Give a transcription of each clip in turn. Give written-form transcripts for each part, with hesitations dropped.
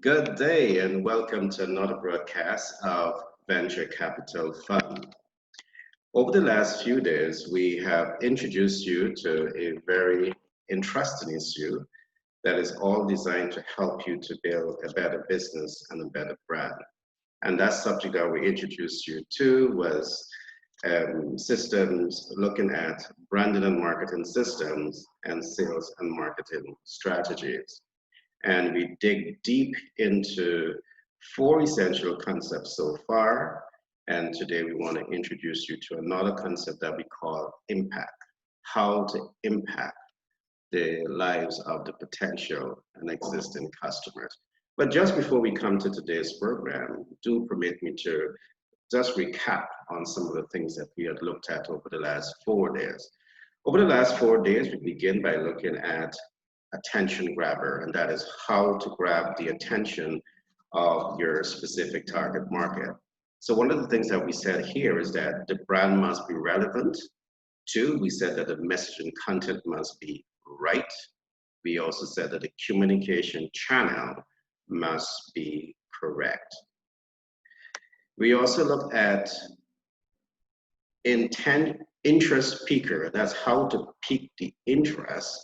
Good day and welcome to another broadcast of Venture Capital Fund. Over the last few days, we have introduced you to a very interesting issue that is all designed to help you to build a better business and a better brand. And that subject that we introduced you to was systems looking at branding and marketing systems and sales and marketing strategies. And we dig deep into four essential concepts so far. And today we want to introduce you to another concept that we call impact, how to impact the lives of the potential and existing customers. But just before we come to today's program, do permit me to just recap on some of the things that we had looked at over the last 4 days. Over the last 4 days, we begin by looking at attention grabber, and that is how to grab the attention of your specific target market. So one of the things that we said here is that the brand must be relevant. Two, we said that the message and content must be right. We also said that the communication channel must be correct. We also looked at interest piquer. That's how to pique the interest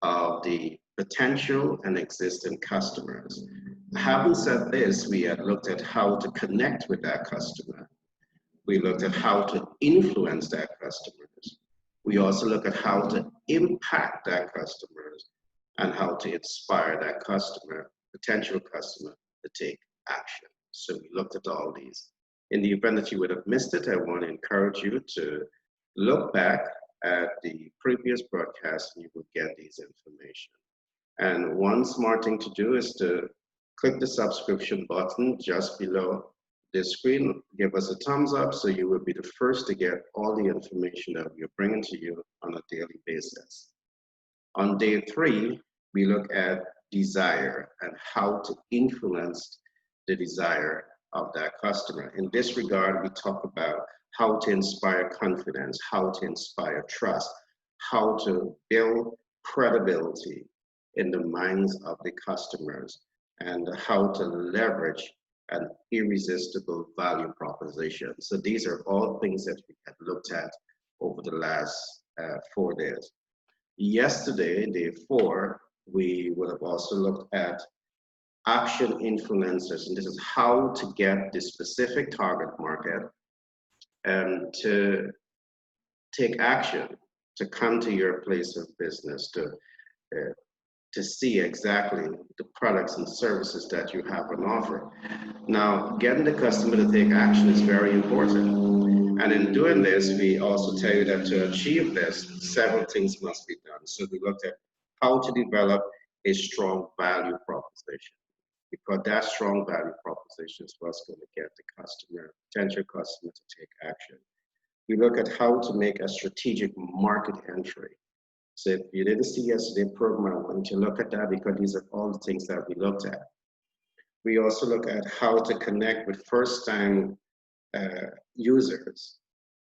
of the potential and existing customers. Having said this, we had looked at how to connect with that customer. We looked at how to influence that customers. We also look at how to impact that customers and how to inspire that customer, potential customer, to take action. So we looked at all these. In the event that you would have missed it, I want to encourage you to look back at the previous broadcast and you will get these information. And one smart thing to do is to click the subscription button just below the screen. Give us a thumbs up so you will be the first to get all the information that we're bringing to you on a daily basis. On day 3, we look at desire and how to influence the desire of that customer. In this regard, we talk about how to inspire confidence, how to inspire trust, how to build credibility in the minds of the customers, and how to leverage an irresistible value proposition. So these are all things that we have looked at over the last 4 days. Yesterday, day 4, we would have also looked at action influencers, and this is how to get the specific target market and to take action, to come to your place of business, to see exactly the products and services that you have on offer. Now, getting the customer to take action is very important. And in doing this, we also tell you that to achieve this, several things must be done. So we looked at how to develop a strong value proposition, because that strong value proposition is what's going to get the customer, potential customer, to take action. We look at how to make a strategic market entry. So if you didn't see yesterday's program, I want you to look at that because these are all the things that we looked at. We also look at how to connect with first-time users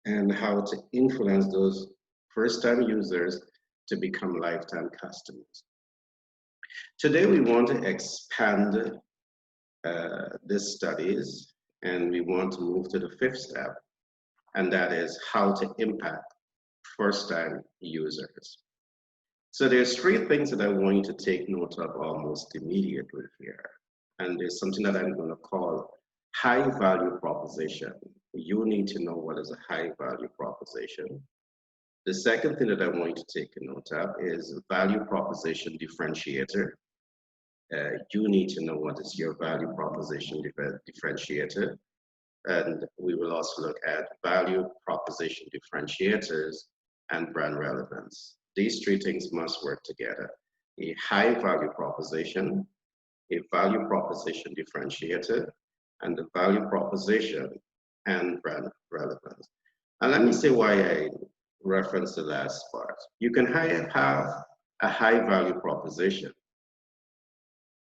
and how to influence those first-time users to become lifetime customers. Today, we want to expand these studies, and we want to move to the 5th step, and that is how to impact first-time users. So there's 3 things that I want you to take note of almost immediately here. And there's something that I'm going to call high value proposition. You need to know what is a high value proposition. The second thing that I want you to take a note of is value proposition differentiator. You need to know what is your value proposition differentiator. And we will also look at value proposition differentiators and brand relevance. These 3 things must work together. A high value proposition, a value proposition differentiator, and the value proposition and brand relevance. And let me say why I reference the last part. You can have a high value proposition.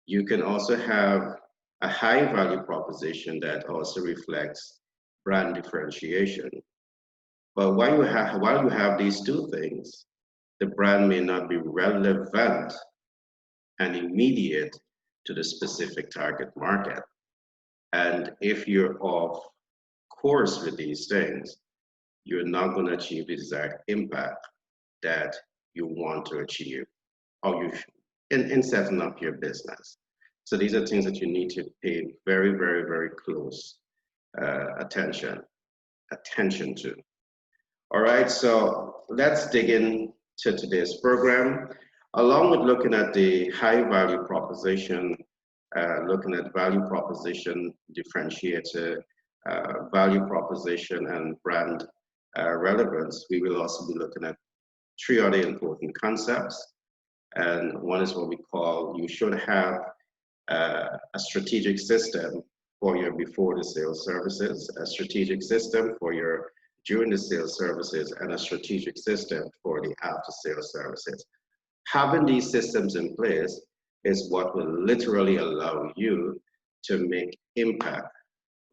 You can also have a high value proposition that also reflects brand differentiation. But while you have these 2 things, the brand may not be relevant and immediate to the specific target market. And if you're off course with these things, you're not going to achieve the desired impact that you want to achieve or you in setting up your business. So these are things that you need to pay very, very, very close attention to. All right, so let's dig into today's program. Along with looking at the high value proposition, looking at value proposition differentiator, value proposition and brand relevance, we will also be looking at three other important concepts. And one is what we call, you should have a strategic system for your before the sales services, a strategic system for your during the sales services, and a strategic system for the after sales services. Having these systems in place is what will literally allow you to make impact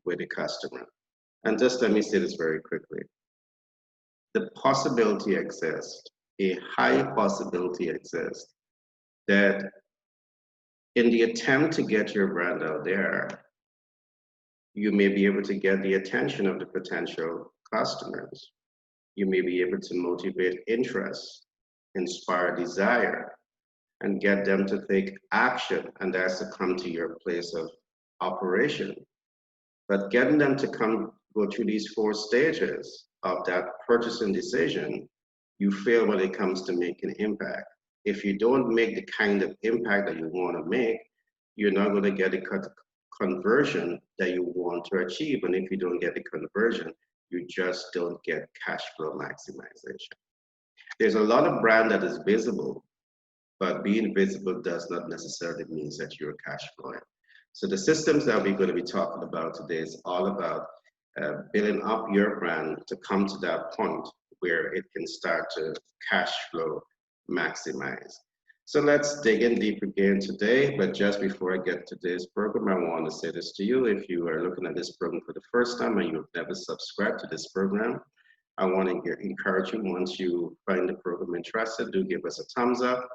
with the customer. And just let me say this very quickly. The possibility exists, a high possibility exists, that in the attempt to get your brand out there, you may be able to get the attention of the potential customers. You may be able to motivate interest, inspire desire, and get them to take action, and that's to come to your place of operation. But getting them to go through these 4 stages of that purchasing decision, you fail when it comes to making impact. If you don't make the kind of impact that you want to make, you're not going to get the conversion that you want to achieve. And if you don't get the conversion, you just don't get cash flow maximization. There's a lot of brand that is visible, but being visible does not necessarily mean that you're cash flowing. So the systems that we're going to be talking about today is all about building up your brand to come to that point where it can start to cash flow maximize. So let's dig in deep again today, but just before I get to today's program, I want to say this to you. If you are looking at this program for the first time and you've never subscribed to this program, I want to encourage you, once you find the program interested, do give us a thumbs up.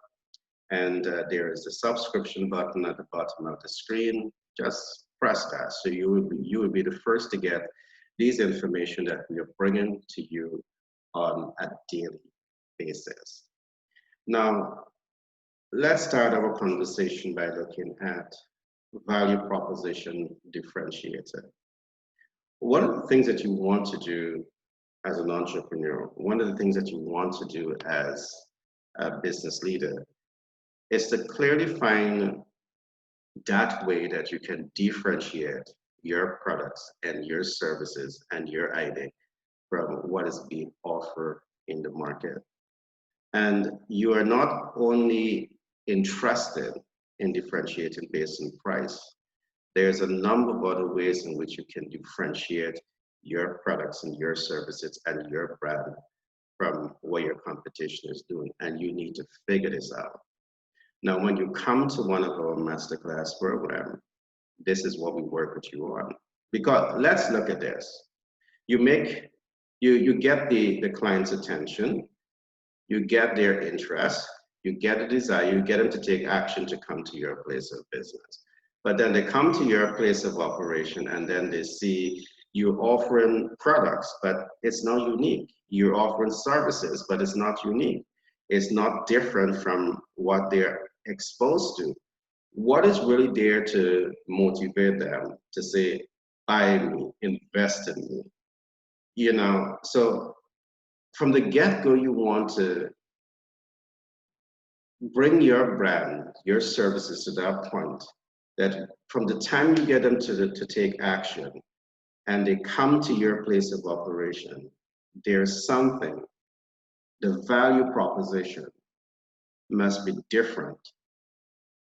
And there is a subscription button at the bottom of the screen. Just press that, so you will be the first to get these information that we are bringing to you on a daily basis. Now, let's start our conversation by looking at value proposition differentiator. One of the things that you want to do as an entrepreneur, one of the things that you want to do as a business leader, is to clearly find that way that you can differentiate your products and your services and your idea from what is being offered in the market. And you are not only interested in differentiating based on price, there's a number of other ways in which you can differentiate your products and your services and your brand from what your competition is doing. And you need to figure this out. Now, when you come to one of our masterclass programs, this is what we work with you on. Because let's look at this. You get the client's attention, you get their interest, you get the desire, you get them to take action to come to your place of business. But then they come to your place of operation and then they see you offering products, but it's not unique. You're offering services, but it's not unique. It's not different from what they're exposed to. What is really there to motivate them to say, buy me, invest in me? You know, so from the get-go, you want to bring your brand, your services to that point that from the time you get them to take action and they come to your place of operation, there's something, the value proposition must be different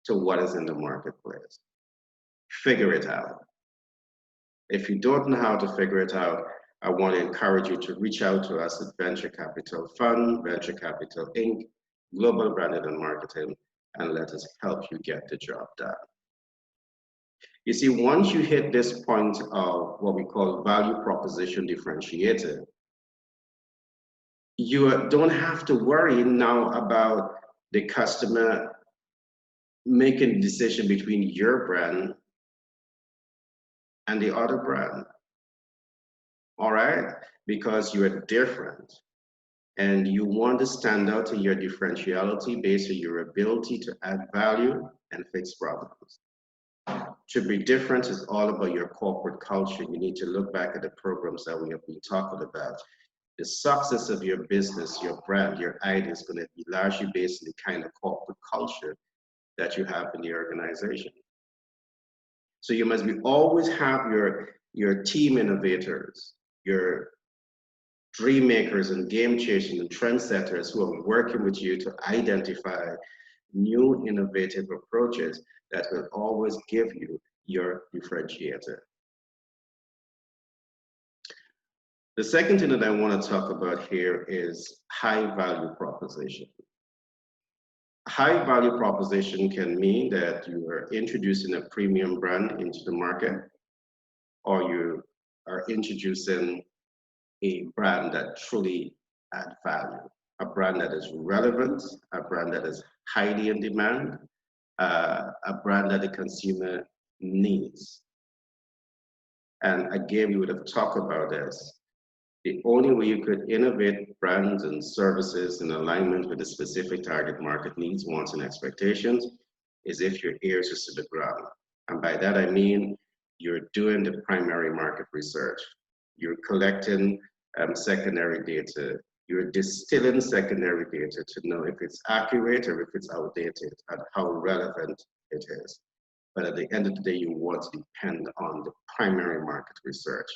to what is in the marketplace. Figure it out. If you don't know how to figure it out, I want to encourage you to reach out to us at Venture Capital Fund, Venture Capital Inc., Global Branding and Marketing, and let us help you get the job done. You see, once you hit this point of what we call value proposition differentiator, you don't have to worry now about the customer making a decision between your brand and the other brand. All right? Because you're different and you want to stand out in your differentiality based on your ability to add value and fix problems. To be different is all about your corporate culture. You need to look back at the programs that we have been talking about. The success of your business, your brand, your idea is going to be largely based on the kind of corporate culture that you have in the organization. So you must be always have your team innovators, your dream makers and game changers and trendsetters who are working with you to identify new innovative approaches that will always give you your differentiator. The second thing that I want to talk about here is high value proposition. High value proposition can mean that you are introducing a premium brand into the market, or you are introducing a brand that truly adds value, a brand that is relevant, a brand that is highly in demand, a brand that the consumer needs. And again, we would have talked about this. The only way you could innovate brands and services in alignment with the specific target market needs, wants, and expectations is if your ears are to the ground. And by that, I mean you're doing the primary market research. You're collecting secondary data. You're distilling secondary data to know if it's accurate or if it's outdated and how relevant it is. But at the end of the day, you want to depend on the primary market research.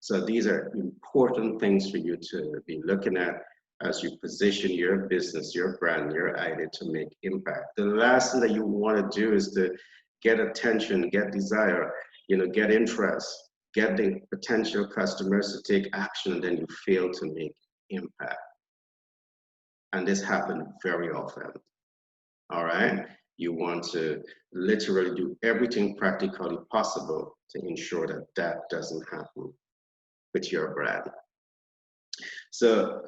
So these are important things for you to be looking at as you position your business, your brand, your idea to make impact. The last thing that you want to do is to get attention, get desire, get interest, get the potential customers to take action, and then you fail to make impact. And this happens very often. All right? You want to literally do everything practically possible to ensure that that doesn't happen with your brand. So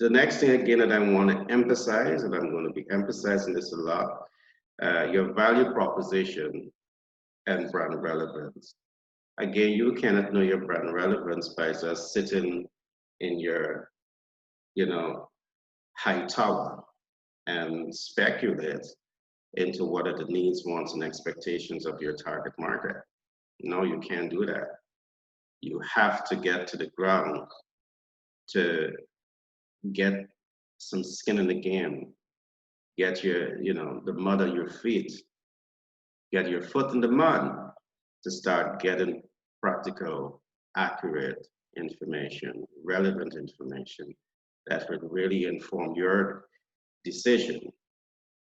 the next thing again that I want to emphasize, and I'm going to be emphasizing this a lot, your value proposition and brand relevance. Again, you cannot know your brand relevance by just sitting in your, high tower and speculate into what are the needs, wants, and expectations of your target market. No, you can't do that. You have to get to the ground to get some skin in the game, get the mud on your feet, get your foot in the mud to start getting practical, accurate information, relevant information that would really inform your decision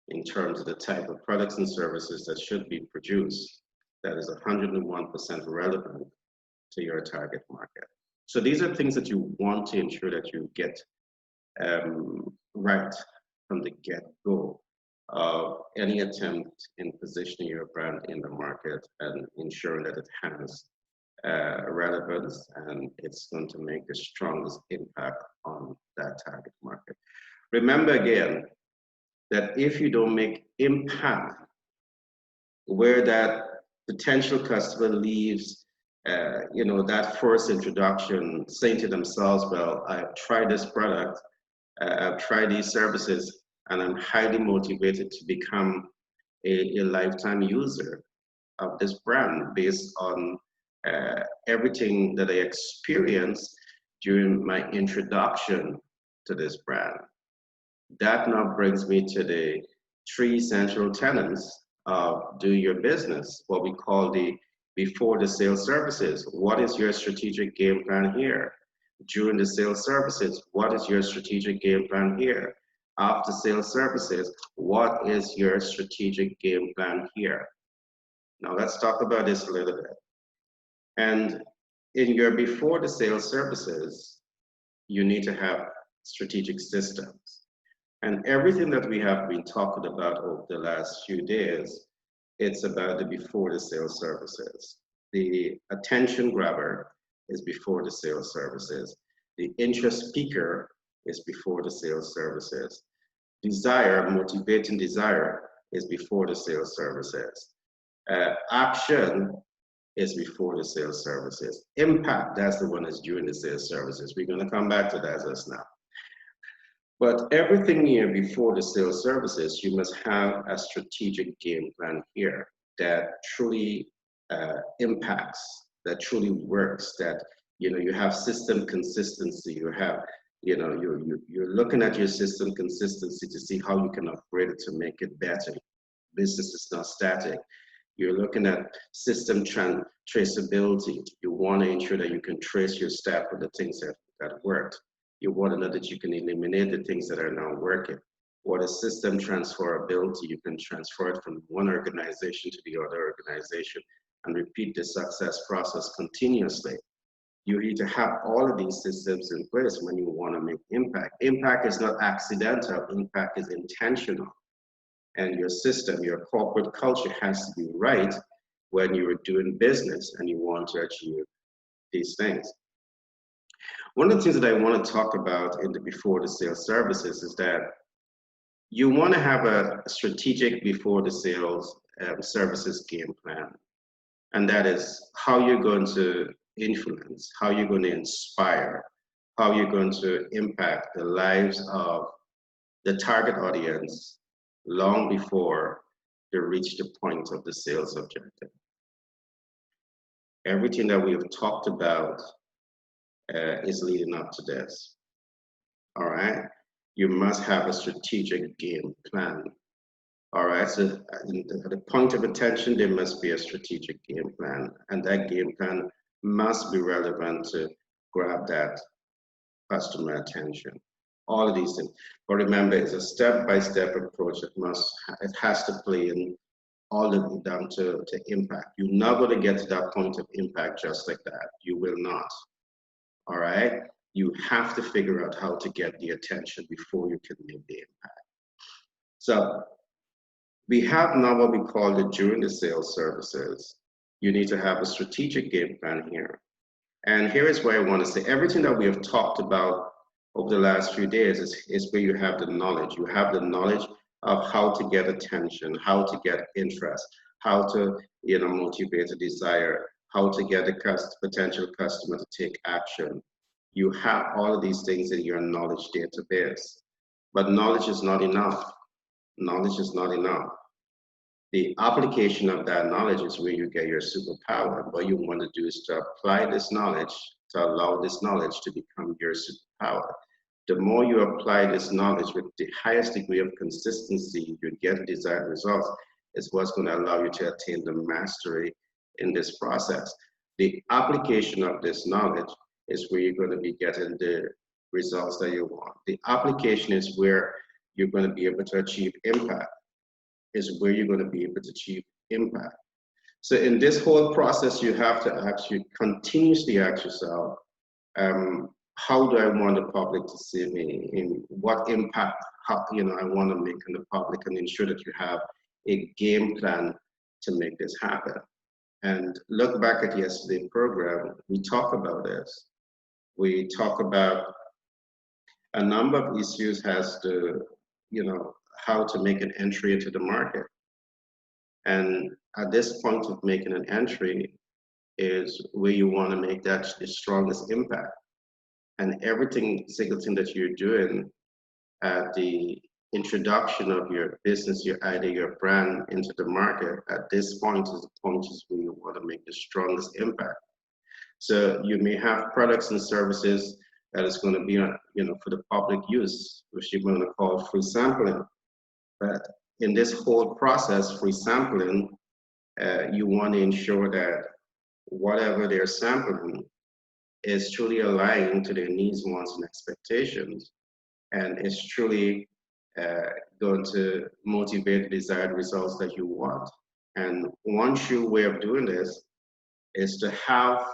in terms of the type of products and services that should be produced that is 101% relevant to your target market. So these are things that you want to ensure that you get right from the get-go of any attempt in positioning your brand in the market and ensuring that it has relevance and it's going to make the strongest impact on that target market. Remember again that if you don't make impact where that potential customer leaves that first introduction saying to themselves, well, I've tried this product, I've tried these services, and I'm highly motivated to become a lifetime user of this brand based on everything that I experienced during my introduction to this brand. That now brings me to the 3 central tenets of do your business, what we call the before the sales services. What is your strategic game plan here? During the sales services, what is your strategic game plan here? After sales services, what is your strategic game plan here? Now let's talk about this a little bit. And in your before the sales services, you need to have strategic systems. And everything that we have been talking about over the last few days, it's about the before the sales services. The attention grabber is before the sales services. The interest piquer is before the sales services. Desire, motivating desire, is before the sales services. Action is before the sales services. Impact, that's the one that's during the sales services. We're going to come back to that just now. But everything here before the sales services, you must have a strategic game plan here that truly impacts, that truly works, that you have system consistency. You have, you're looking at your system consistency to see how you can upgrade it to make it better. Business is not static. You're looking at system traceability. You want to ensure that you can trace your staff for the things that worked. You want to know that you can eliminate the things that are not working. What is system transferability? You can transfer it from one organization to the other organization and repeat the success process continuously. You need to have all of these systems in place when you want to make impact. Impact is not accidental. Impact is intentional. And your system, your corporate culture has to be right when you are doing business and you want to achieve these things. One of the things that I want to talk about in the before the sales services is that you want to have a strategic before the sales services game plan. And that is how you're going to influence, how you're going to inspire, how you're going to impact the lives of the target audience long before they reach the point of the sales objective. Everything that we have talked about is leading up to this. All right, you must have a strategic game plan. All right, so at the point of attention, there must be a strategic game plan, and that game plan must be relevant to grab that customer attention. All of these things. But remember, it's a step-by-step approach. It has to play in all the way down to impact. You're not going to get to that point of impact just like that. You will not. All right? You have to figure out how to get the attention before you can make the impact. So we have now what we call the during the sales services. You need to have a strategic game plan here. And here is where I want to say everything that we have talked about over the last few days is where you have the knowledge. You have the knowledge of how to get attention, how to get interest, how to motivate a desire, how to get a potential customer to take action. You have all of these things in your knowledge database. But knowledge is not enough. Knowledge is not enough. The application of that knowledge is where you get your superpower. What you want to do is to apply this knowledge, to allow this knowledge to become your superpower. The more you apply this knowledge with the highest degree of consistency, you get desired results, is what's going to allow you to attain the mastery in this process. The application of this knowledge is where you're going to be getting the results that you want. The application is where you're going to be able to achieve impact, is where you're going to be able to achieve impact. So in this whole process, you have to actually continuously ask yourself, how do I want the public to see me? In what impact I want to make on the public, and ensure that you have a game plan to make this happen. And look back at yesterday's program, we talk about this. We talk about a number of issues as to, how to make an entry into the market. And at this point of making an entry is where you want to make that the strongest impact. And single thing that you're doing at the introduction of your business, your idea, your brand into the market, at this point is the point where you want to make the strongest impact. So you may have products and services that is going to be, for the public use, which you're going to call free sampling. But in this whole process, free sampling, you want to ensure that whatever they're sampling is truly aligned to their needs, wants, and expectations, and is truly going to motivate the desired results that you want. And one sure way of doing this is to have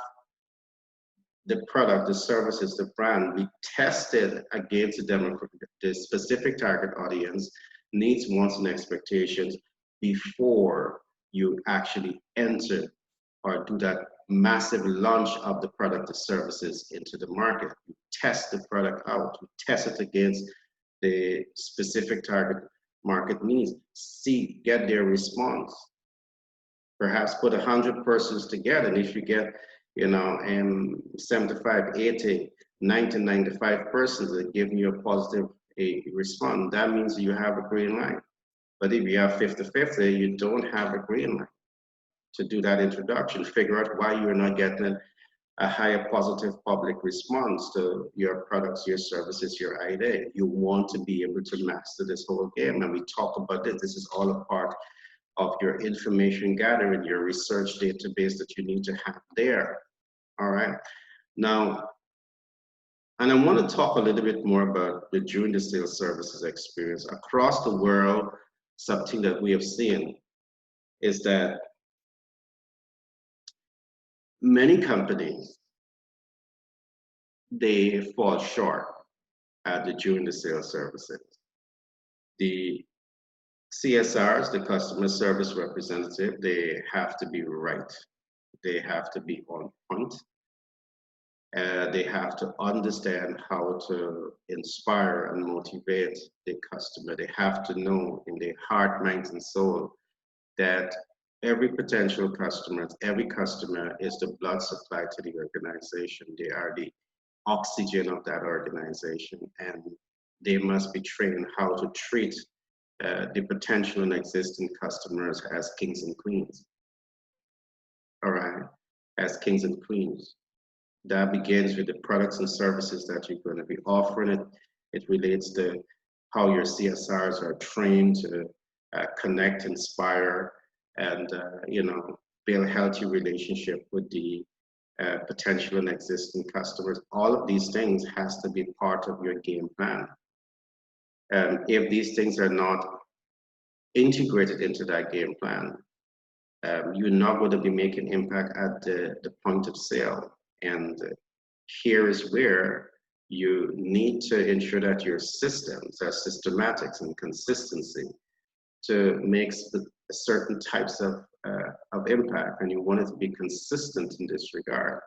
the product, the services, the brand be tested against the specific target audience, needs, wants, and expectations before you actually enter or do that massive launch of the product or services into the market. You test the product out, you test it against the specific target market needs, see, get their response. Perhaps put 100 persons together, and if you get, 75, 80, 90, 95 persons that give you a positive response, that means you have a green light. But if you have 50-50, you don't have a green light to do that introduction. Figure out why you're not getting a higher positive public response to your products, your services, your idea. You want to be able to master this whole game. And we talk about this. This is all a part of your information gathering, your research database that you need to have there. All right. Now, and I want to talk a little bit more about the during the sales services experience across the world. Something that we have seen is that many companies, they fall short at the during the sales services. The CSRs, the customer service representative, they have to be right. They have to be on point. They have to understand how to inspire and motivate the customer. They have to know in their heart, mind, and soul that every potential customer, every customer is the blood supply to the organization. They are the oxygen of that organization, and they must be trained how to treat the potential and existing customers as kings and queens. All right, as kings and queens. That begins with the products and services that you're going to be offering. It relates to how your CSRs are trained to connect, inspire, and build a healthy relationship with the potential and existing customers. All of these things has to be part of your game plan. And if these things are not integrated into that game plan, you're not going to be making impact at the point of sale. And here is where you need to ensure that your systems are systematics and consistency to make certain types of impact, and you want it to be consistent in this regard.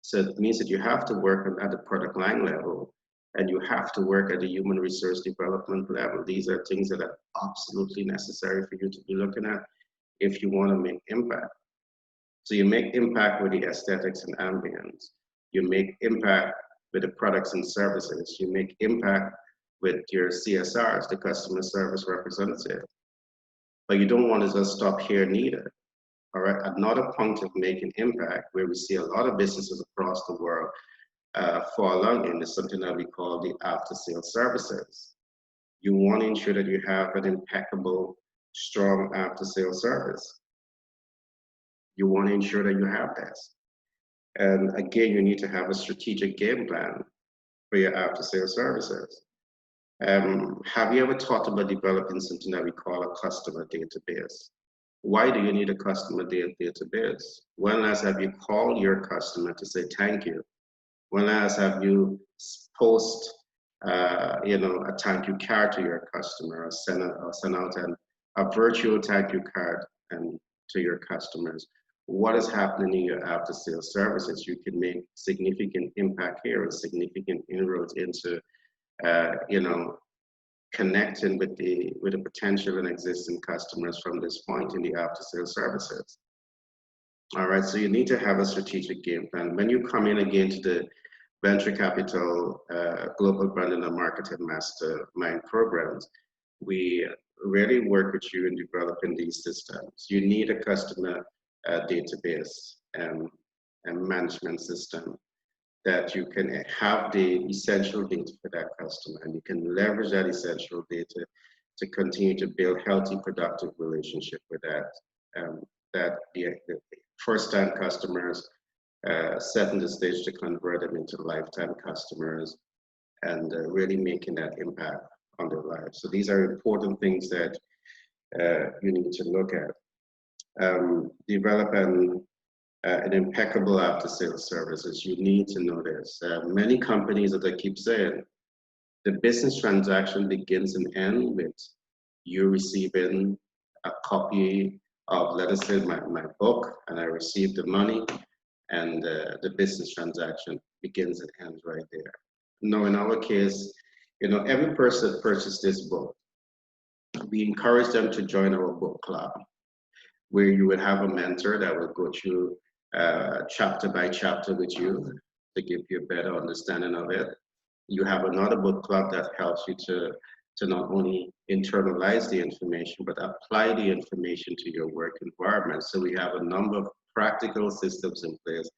So it means that you have to work at the product line level, and you have to work at the human resource development level. These are things that are absolutely necessary for you to be looking at if you want to make impact. So you make impact with the aesthetics and ambience. You make impact with the products and services. You make impact with your CSRs, the customer service representative. But you don't want to just stop here neither. All right, another point of making impact where we see a lot of businesses across the world fall in is something that we call the after-sales services. You want to ensure that you have an impeccable, strong after-sales service. You want to ensure that you have this. And again, you need to have a strategic game plan for your after-sales services. Have you ever thought about developing something that we call a customer database? Why do you need a customer database? When last have you called your customer to say thank you? When last have you post a thank you card to your customer, or send out a virtual thank you card to your customers? What is happening in your after sales services? You can make significant impact here and significant inroads into connecting with the potential and existing customers from this point in the after sales services. All right, so you need to have a strategic game plan. When you come in again to the venture capital global branding and marketing mastermind programs, we really work with you in developing these systems. You need a customer database and management system that you can have the essential data for that customer, and you can leverage that essential data to continue to build healthy, productive relationship with the first-time customers, setting the stage to convert them into lifetime customers, and really making that impact on their lives. So these are important things that you need to look at. Develop an impeccable after-sales services. You need to know this. Many companies, as I keep saying, the business transaction begins and ends with you receiving a copy of, let us say, my book, and I receive the money, and the business transaction begins and ends right there. Now, in our case, every person that purchased this book, We encourage them to join our book club, where you would have a mentor that will go through chapter by chapter with you to give you a better understanding of it. You have another book club that helps you to not only internalize the information, but apply the information to your work environment. So we have a number of practical systems in place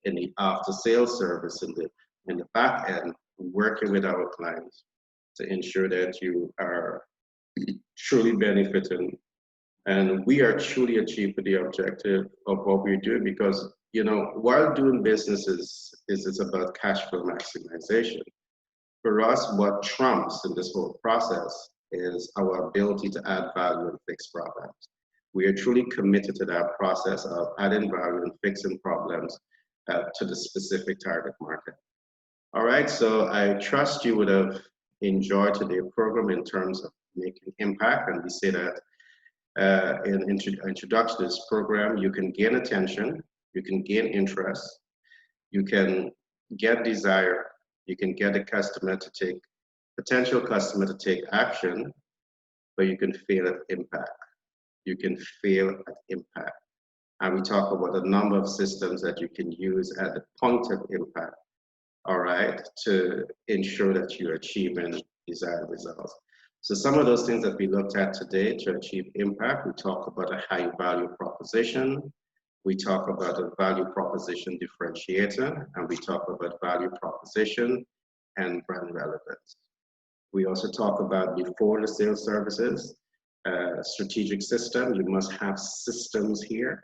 in the after sales service, in the back end, working with our clients to ensure that you are truly benefiting. And we are truly achieving the objective of what we're doing because, you know, while doing business is about cash flow maximization. For us, what trumps in this whole process is our ability to add value and fix problems. We are truly committed to that process of adding value and fixing problems to the specific target market. All right, so I trust you would have enjoyed today's program in terms of making impact, and we say that in introduction to this program, you can gain attention, you can gain interest, you can get desire, you can get a customer to take, potential customer to take action, but you can fail at impact. You can fail at impact. And we talk about a number of systems that you can use at the point of impact, all right, to ensure that you're achieving desired results. So some of those things that we looked at today to achieve impact, we talk about a high value proposition, we talk about a value proposition differentiator, and we talk about value proposition and brand relevance. We also talk about before the sales services, strategic system, you must have systems here.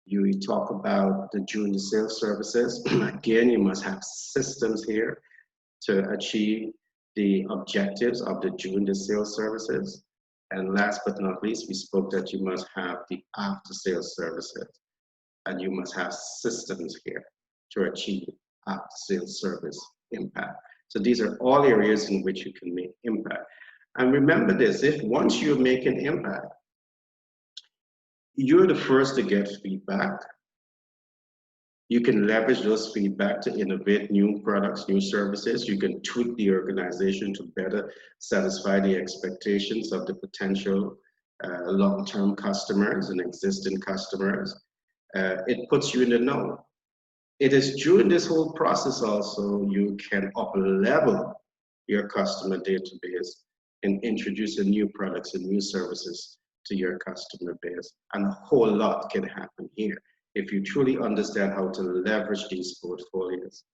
You talk about the during the sales services, again, you must have systems here to achieve the objectives of the during the sales services. And last but not least, we spoke that you must have the after sales services and you must have systems here to achieve after sales service impact. So these are all areas in which you can make impact. And remember this, if once you make an impact, you're the first to get feedback. You can leverage those feedback to innovate new products, new services. You can tweak the organization to better satisfy the expectations of the potential long-term customers and existing customers. It puts you in the know. It is during this whole process also you can up-level your customer database and introduce new products and new services to your customer base. And a whole lot can happen here if you truly understand how to leverage these portfolios.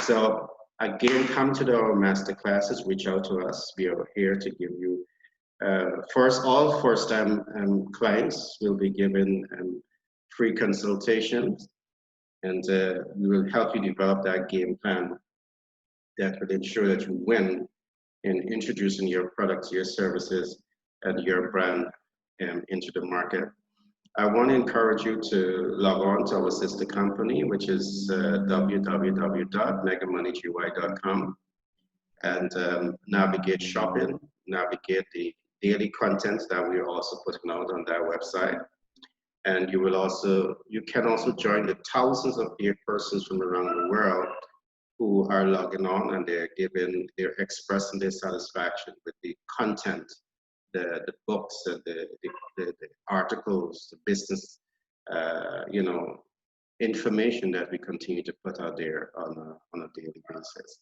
So again, come to our master classes, reach out to us. We are here to give you, all first-time clients will be given free consultations, and we will help you develop that game plan that will ensure that you win in introducing your products, your services, and your brand into the market. I want to encourage you to log on to our sister company, which is www.megamoneygy.com, and navigate shopping, navigate the daily content that we are also putting out on that website. And you can also join the thousands of dear persons from around the world who are logging on, and they're expressing their satisfaction with the content, the books, the articles, the business, information that we continue to put out there on a daily basis.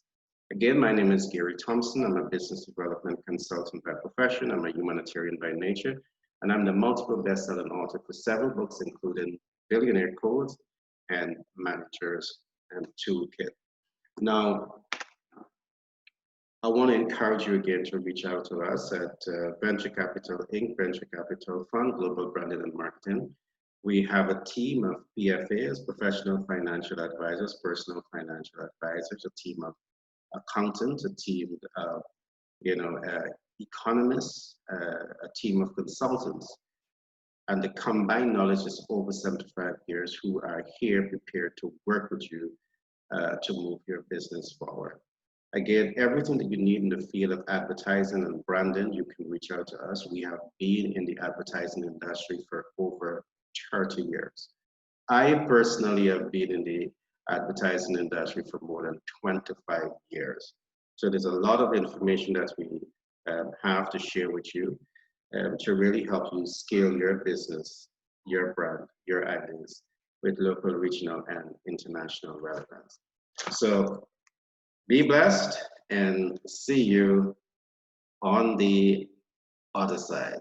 Again, my name is Gary Thompson. I'm a business development consultant by profession. I'm a humanitarian by nature, and I'm the multiple best-selling author for several books, including Billionaire Codes and Managers and Toolkit. Now, I want to encourage you again to reach out to us at Venture Capital Inc., Venture Capital Fund, Global Branding and Marketing. We have a team of PFAs, Professional Financial Advisors, Personal Financial Advisors, a team of accountants, a team of economists, a team of consultants. And the combined knowledge is over 75 years who are here prepared to work with you to move your business forward. Again, everything that you need in the field of advertising and branding, you can reach out to us. We have been in the advertising industry for over 30 years. I personally have been in the advertising industry for more than 25 years. So there's a lot of information that we have to share with you. to really help you scale your business, your brand, your ideas with local, regional, and international relevance. So be blessed and see you on the other side.